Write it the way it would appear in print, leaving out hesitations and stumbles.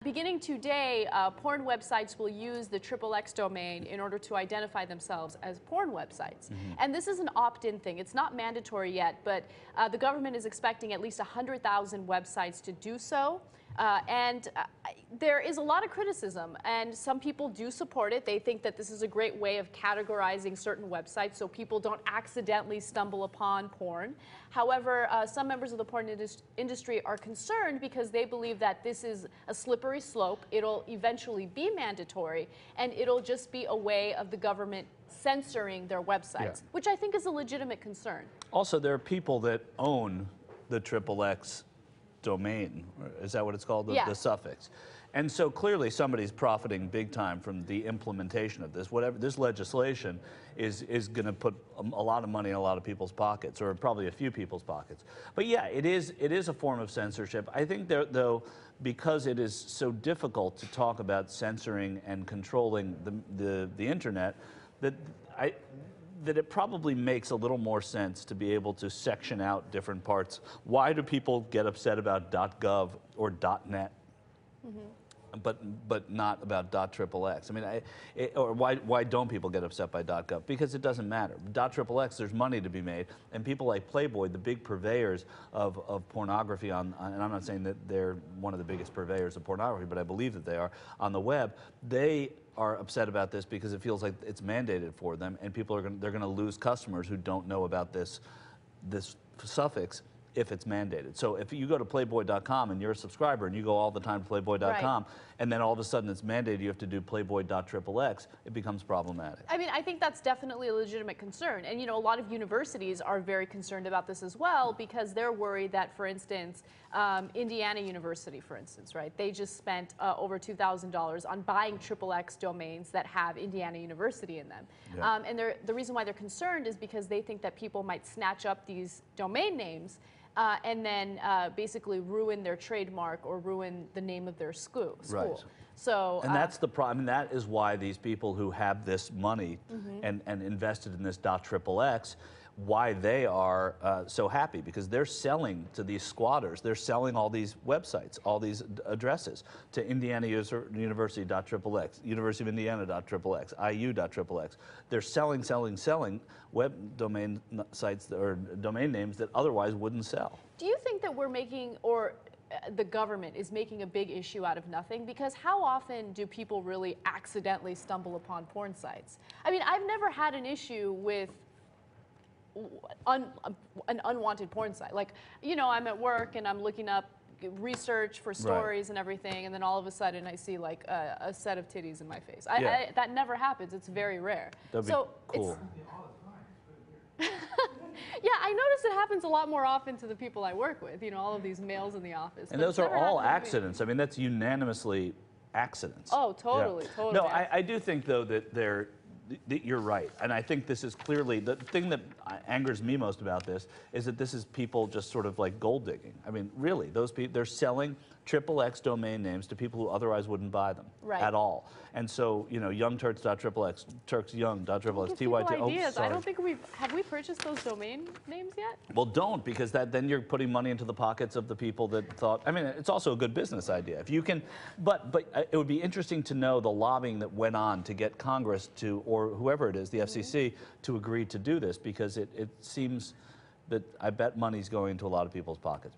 beginning today, porn websites will use the XXX domain in order to identify themselves as porn websites. And this is an opt-in thing. It's not mandatory yet, but the government is expecting at least 100,000 websites to do so. There is a lot of criticism, and some people do support it. They think that this is a great way of categorizing certain websites so people don't accidentally stumble upon porn. However, some members of the porn industry are concerned because they believe that this is a slippery slope. It'll eventually be mandatory, and it'll just be a way of the government censoring their websites, which I think is a legitimate concern. Also, there are people that own the XXX domain. Is that what it's called? The suffix. And so clearly somebody's profiting big time from the implementation of this. Whatever this legislation is going to put a lot of money in a lot of people's pockets, or probably a few people's pockets. But yeah, it is a form of censorship. I think though, because it is so difficult to talk about censoring and controlling the internet, that it probably makes a little more sense to be able to section out different parts. Why do people get upset about .gov or .net, but not about .xxx? I mean, or why don't people get upset by .gov? Because it doesn't matter. .xxx, there's money to be made, and people like Playboy, the big purveyors of pornography and I'm not saying that they're one of the biggest purveyors of pornography, but I believe that they are on the web. They are upset about this because it feels like it's mandated for them, and people are they're going to lose customers who don't know about this suffix if it's mandated. So if you go to Playboy.com and you're a subscriber and you go all the time to Playboy.com, and then all of a sudden it's mandated you have to do Playboy.xxx, it becomes problematic. I mean, I think that's definitely a legitimate concern. And, you know, a lot of universities are very concerned about this as well, because they're worried that, for instance, Indiana University, for instance, right? They just spent over $2,000 on buying XXX domains that have Indiana University in them. And the reason why they're concerned is because they think that people might snatch up these domain names and then basically ruin their trademark or ruin the name of their school. Right. So, and that's the problem. And that is why these people who have this money and invested in this .xxx, why they are so happy, because they're selling to these squatters. They're selling all these websites, all these addresses to Indiana University.xxx, University of Indiana.xxx, IU.xxx. They're selling web domain sites or domain names that otherwise wouldn't sell. Do you think that we're making, or the government is making, a big issue out of nothing? Because how often do people really accidentally stumble upon porn sites? I mean, I've never had an issue with an unwanted porn site. Like, you know, I'm at work and I'm looking up research for stories and everything, and then all of a sudden I see like a set of titties in my face. That never happens. It's very rare. That'd be cool. Yeah, I notice it happens a lot more often to the people I work with, you know, all of these males in the office. And those are all accidents. I mean, that's unanimously accidents. Oh, totally, totally. No, I do think, though, that you're right. And I think this is clearly, the thing that angers me most about this is that this is people just sort of like gold digging. I mean, really, those people, they're selling XXX domain names to people who otherwise wouldn't buy them at all. And so, you know, youngturks.xxx, turksyoung.xxx, TYT. Ideas. I don't think have we purchased those domain names yet? Well, don't, because then you're putting money into the pockets of the people that thought. I mean, it's also a good business idea if you can. But it would be interesting to know the lobbying that went on to get Congress to, or whoever it is, the FCC, to agree to do this, because it seems that I bet money's going to a lot of people's pockets.